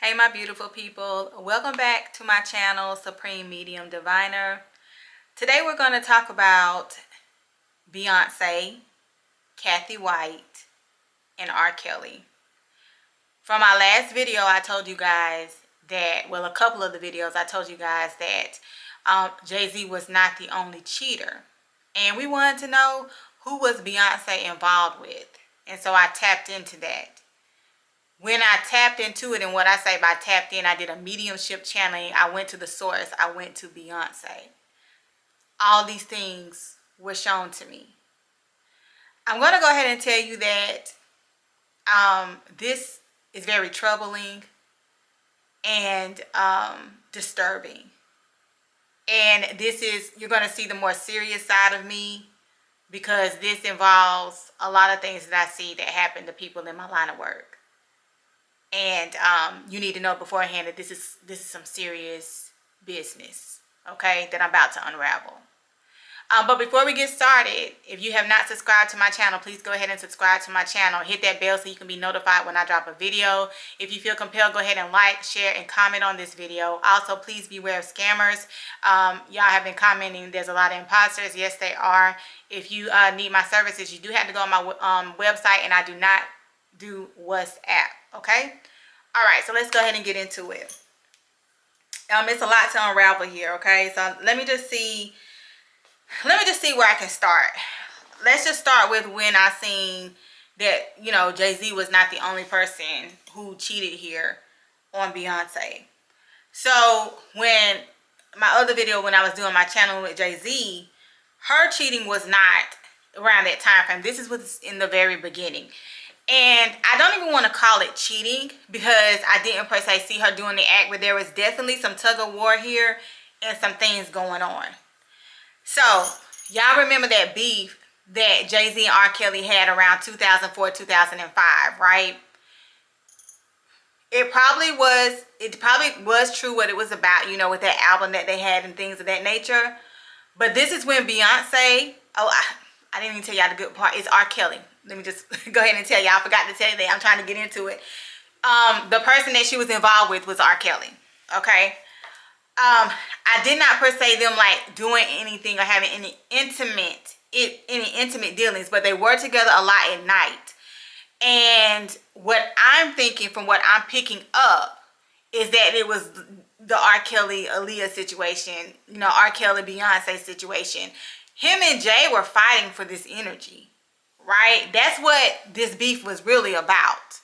Hey my beautiful people, welcome back to my channel, Supreme Medium Diviner. Today we're going to talk about Beyonce, Cathy White, and R Kelly. From my last video I told you guys that, well, a couple of the videos I told you guys that Jay-Z was not the only cheater. And we wanted to know who was Beyonce involved with. And so I tapped into that. When I tapped into it, and what I say by tapped in, I did a mediumship channeling. I went to the source. I went to Beyonce. All these things were shown to me. I'm going to go ahead and tell you that this is very troubling and disturbing. And this is, you're going to see the more serious side of me, because this involves a lot of things that I see that happen to people in my line of work. And you need to know beforehand that this is some serious business, okay, that I'm about to unravel. But before we get started, if you have not subscribed to my channel, please go ahead and subscribe to my channel. Hit that bell so you can be notified when I drop a video. If you feel compelled, go ahead and like, share, and comment on this video. Also, please beware of scammers. Y'all have been commenting there's a lot of imposters. Yes, they are. If you need my services, you do have to go on my website, and I do not do WhatsApp. Okay, all right, so let's go ahead and get into it. It's a lot to unravel here. Okay, so let me just see where I can start. Let's just start with when I seen that, you know, Jay-Z was not the only person who cheated here on Beyonce. So when my other video, when I was doing my channel with Jay-Z, her cheating was not around that time frame. This was in the very beginning. And I don't even want to call it cheating, because I didn't per se see her doing the act, but there was definitely some tug of war here and some things going on. So y'all remember that beef that Jay-Z and R Kelly had around 2004, 2005, right? It probably was true what it was about, you know, with that album that they had and things of that nature. But this is when Beyonce, I didn't even tell y'all the good part, is R Kelly. Let me just go ahead and tell you. I forgot to tell you that. I'm trying to get into it. The person that she was involved with was R. Kelly. Okay. I did not per se them like doing anything or having any intimate dealings, but they were together a lot at night. And what I'm thinking, from what I'm picking up, is that it was the R. Kelly Aaliyah situation, you know, R. Kelly Beyonce situation. Him and Jay were fighting for this energy. Right? That's what this beef was really about.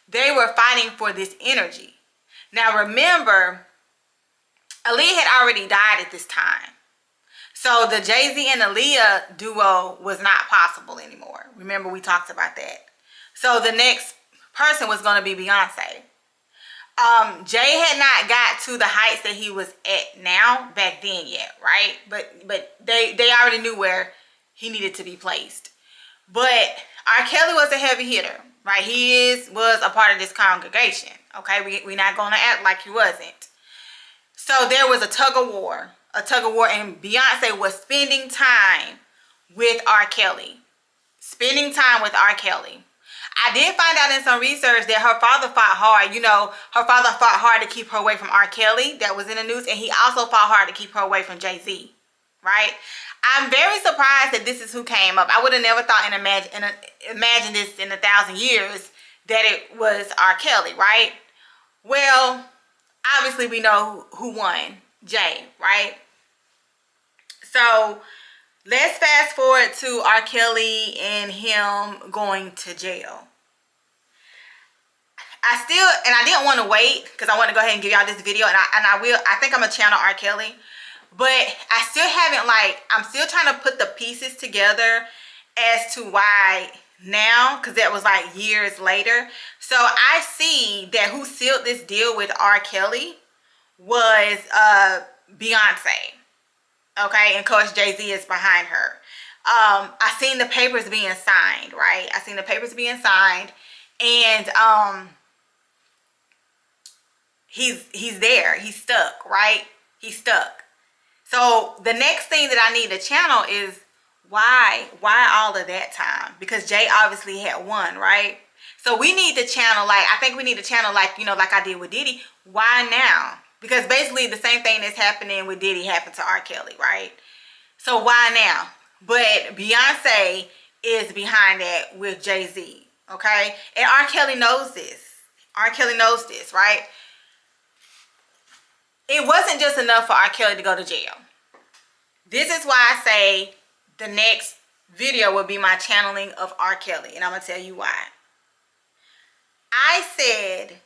They were fighting for this energy. Now remember, Aaliyah had already died at this time. So the Jay-Z and Aaliyah duo was not possible anymore. Remember, we talked about that. So the next person was going to be Beyonce. Jay had not got to the heights that he was at now back then yet, right? But they already knew where he needed to be placed. But R. Kelly was a heavy hitter, right? He was a part of this congregation, okay? We're not going to act like he wasn't. So there was a tug of war, and Beyonce was spending time with R. Kelly. I did find out in some research that her father fought hard. You know, her father fought hard to keep her away from R. Kelly. That was in the news. And he also fought hard to keep her away from Jay-Z, right? I'm very surprised that this is who came up. I would have never thought and imagined this in 1,000 years that it was R. Kelly, right? Well, obviously we know who won, Jay, right? So let's fast forward to R. Kelly and him going to jail. I didn't want to wait, because I want to go ahead and give y'all this video, and I think I'm gonna channel R. Kelly. But I still haven't, I'm still trying to put the pieces together as to why now, because that was like years later. So I see that who sealed this deal with R. Kelly was Beyonce. Okay, and of course Jay-Z is behind her. I seen the papers being signed, right? And he's there. He's stuck, right? He's stuck. So the next thing that I need to channel is why all of that time? Because Jay obviously had won, right? So we need to channel, like, I think we need to channel, like, you know, like I did with Diddy. Why now? Because basically the same thing that's happening with Diddy happened to R. Kelly, right? So why now? But Beyonce is behind that with Jay-Z, okay? And R. Kelly knows this. R. Kelly knows this, right? It wasn't just enough for R. Kelly to go to jail. This is why I say the next video will be my channeling of R. Kelly. And I'm going to tell you why. I said,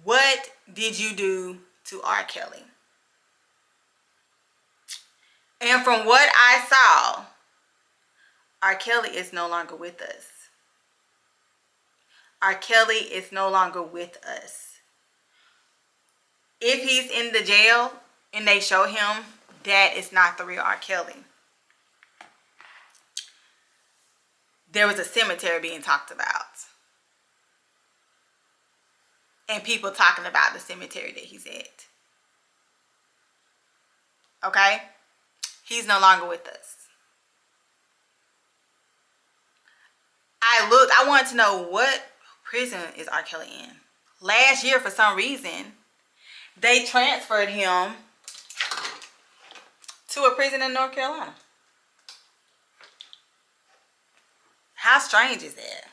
what did you do to R. Kelly? And from what I saw, R. Kelly is no longer with us. R. Kelly is no longer with us. If he's in the jail and they show him, that is not the real R. Kelly. There was a cemetery being talked about. And people talking about the cemetery that he's at. Okay? He's no longer with us. I wanted to know, what prison is R. Kelly in? Last year, for some reason, they transferred him to a prison in North Carolina. How strange is that?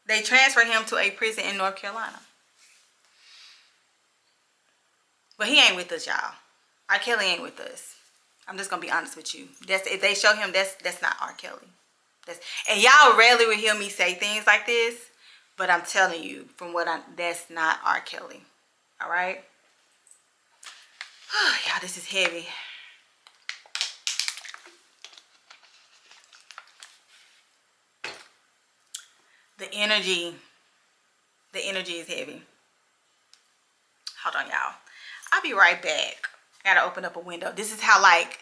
They transferred him to a prison in North Carolina. But he ain't with us, y'all. R. Kelly ain't with us. I'm just gonna be honest with you. If they show him, that's not R. Kelly. And y'all rarely will hear me say things like this, but I'm telling you, that's not R. Kelly. All right. Y'all, this is heavy. The energy is heavy. Hold on, y'all. I'll be right back. I gotta open up a window. This is how, like,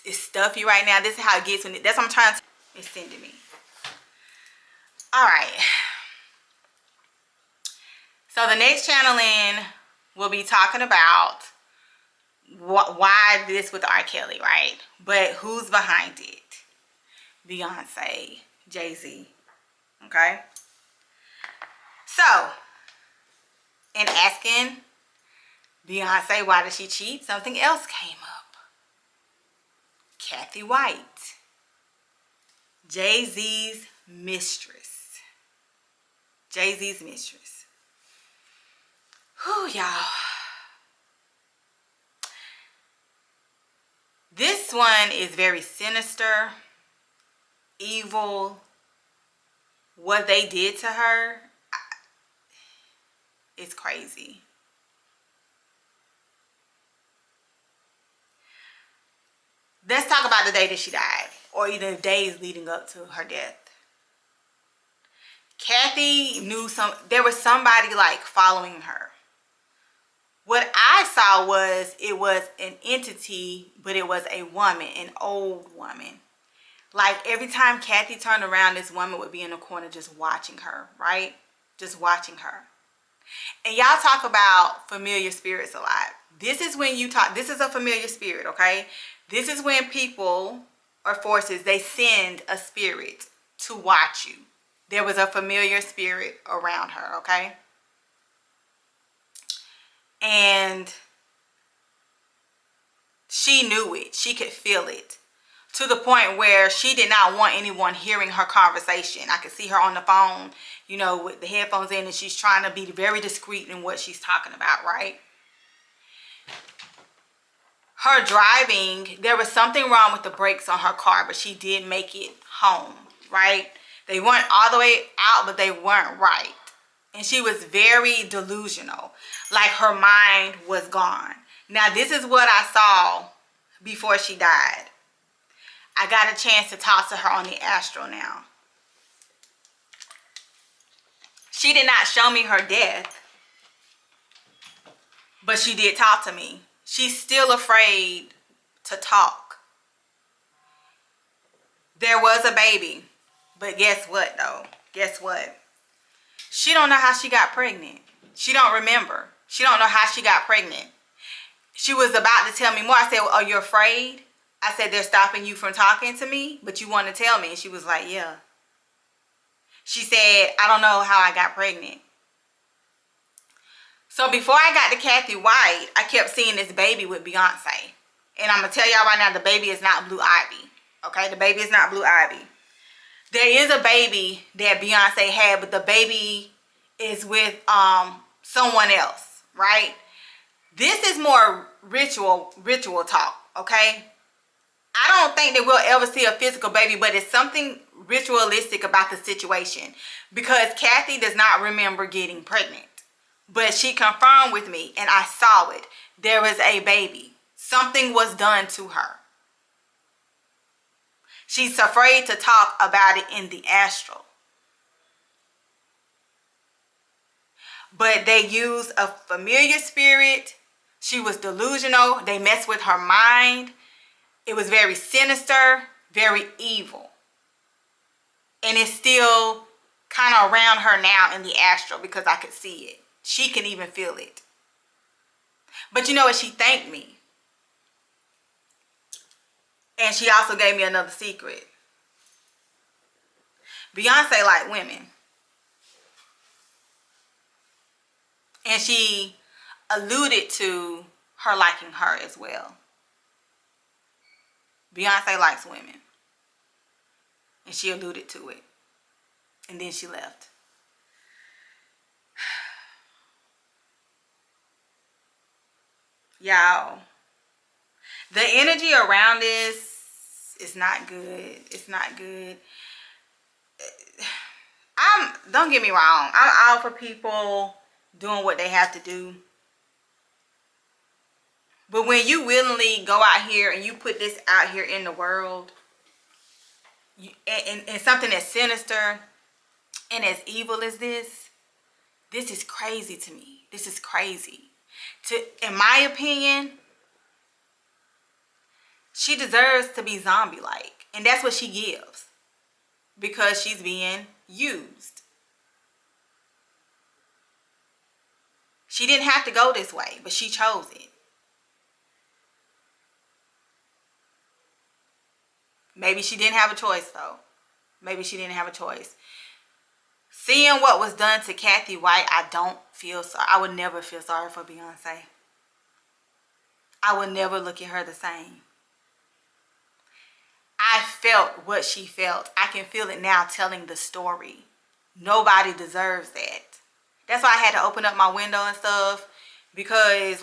it's stuffy right now. This is how it gets when that's what I'm trying to. It's sending me. All right. So the next channeling will be talking about why this with R. Kelly, right? But who's behind it? Beyonce, Jay-Z. Okay. So, in asking Beyonce why did she cheat, something else came up. Cathy White, Jay-Z's mistress. Jay-Z's mistress. Whew, y'all. This one is very sinister, evil. What they did to her is crazy. Let's talk about the day that she died, or either days leading up to her death. Cathy knew there was somebody like following her. What I saw was, it was an entity, but it was a woman, an old woman. Like, every time Cathy turned around, this woman would be in the corner just watching her, right? Just watching her. And y'all talk about familiar spirits a lot. This is when you talk, this is a familiar spirit, okay? This is when people or forces, they send a spirit to watch you. There was a familiar spirit around her, okay? And she knew it. She could feel it. To the point where she did not want anyone hearing her conversation. I could see her on the phone, you know, with the headphones in, and she's trying to be very discreet in what she's talking about, right? Her driving, there was something wrong with the brakes on her car, but she did make it home, right? They weren't all the way out, but they weren't right. And she was very delusional. Like, her mind was gone. Now, this is what I saw before she died. I got a chance to talk to her on the astral now. She did not show me her death, but she did talk to me. She's still afraid to talk. There was a baby, but guess what though? Guess what? She don't know how she got pregnant. She don't remember. She don't know how she got pregnant. She was about to tell me more. I said, well, are you afraid? I said, they're stopping you from talking to me, but you want to tell me. And she was like, yeah. She said, I don't know how I got pregnant. So before I got to Cathy White, I kept seeing this baby with Beyonce. And I'm going to tell y'all right now, the baby is not Blue Ivy. Okay, the baby is not Blue Ivy. There is a baby that Beyonce had, but the baby is with someone else, right? This is more ritual talk, okay? I don't think that we'll ever see a physical baby, but it's something ritualistic about the situation, because Cathy does not remember getting pregnant. But she confirmed with me, and I saw it. There was a baby. Something was done to her. She's afraid to talk about it in the astral. But they used a familiar spirit. She was delusional. They messed with her mind. It was very sinister, very evil. And it's still kind of around her now in the astral, because I could see it. She can even feel it. But you know what? She thanked me. And she also gave me another secret. Beyonce liked women. And she alluded to her liking her as well. Beyonce likes women. And she alluded to it. And then she left. Y'all, the energy around this is not good. It's not good. Don't get me wrong, I'm all for people doing what they have to do. But when you willingly go out here and you put this out here in the world, and something as sinister and as evil as this is crazy to me. This is crazy. In my opinion, she deserves to be zombie-like. And that's what she gives. Because she's being used. She didn't have to go this way, but she chose it. Maybe she didn't have a choice, though. Maybe she didn't have a choice. Seeing what was done to Cathy White, I don't feel sorry. I would never feel sorry for Beyonce. I would never look at her the same. I felt what she felt. I can feel it now telling the story. Nobody deserves that. That's why I had to open up my window and stuff. Because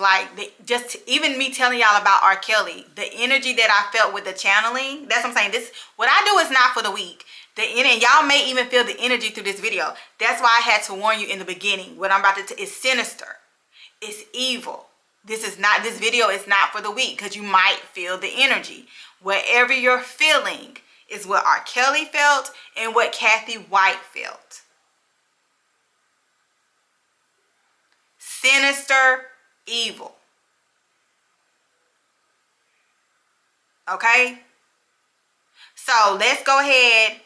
even me telling y'all about R. Kelly, the energy that I felt with the channeling, that's what I'm saying. What I do is not for the weak. And y'all may even feel the energy through this video. That's why I had to warn you in the beginning. What I'm about to is sinister. It's evil. This video is not for the weak, because you might feel the energy. Whatever you're feeling is what R. Kelly felt and what Cathy White felt. Sinister, evil. Okay? So let's go ahead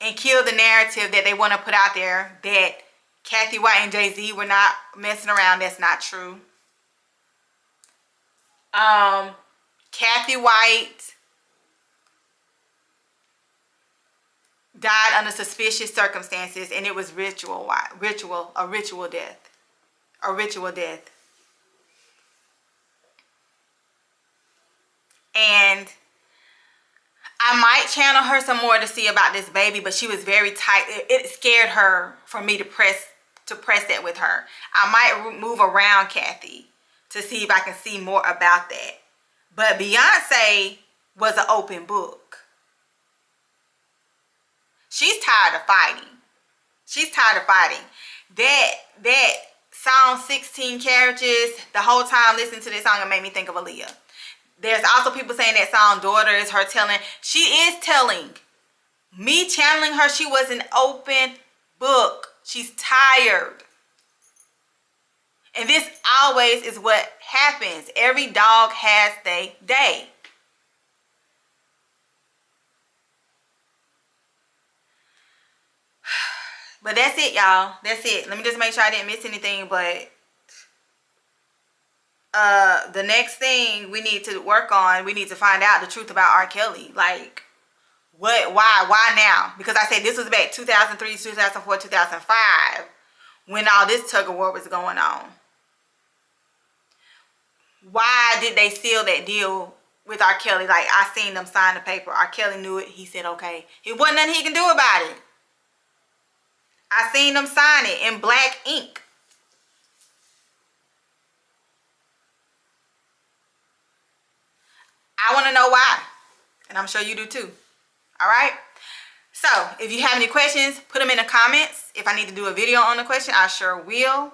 and kill the narrative that they want to put out there that Cathy White and Jay-Z were not messing around. That's not true. Cathy White died under suspicious circumstances, and it was a ritual death. A ritual death. And I might channel her some more to see about this baby, but she was very tight. It scared her for me to press that with her. I might move around Cathy to see if I can see more about that. But Beyonce was an open book. She's tired of fighting. She's tired of fighting. That song 16 Carriages, the whole time listening to this song, it made me think of Aaliyah. There's also people saying that song Daughter is her telling. She is telling. Me channeling her, she was an open book. She's tired. And this always is what happens. Every dog has their day. But that's it, y'all. That's it. Let me just make sure I didn't miss anything. But the next thing we need to work on, we need to find out the truth about R. Kelly. Like, Why now? Because I said this was back 2003, 2004, 2005 when all this tug of war was going on. Why did they seal that deal with R. Kelly? Like, I seen them sign the paper. R. Kelly knew it. He said, okay. It wasn't nothing he can do about it. I seen them sign it in black ink. I want to know why. And I'm sure you do too. All right? So, if you have any questions, put them in the comments. If I need to do a video on the question, I sure will.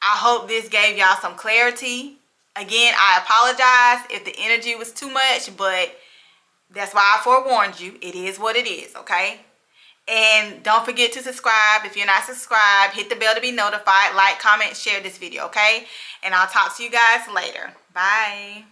I hope this gave y'all some clarity. Again, I apologize if the energy was too much, but that's why I forewarned you. It is what it is, okay? And don't forget to subscribe. If you're not subscribed, hit the bell to be notified. Like, comment, share this video, okay? And I'll talk to you guys later. Bye.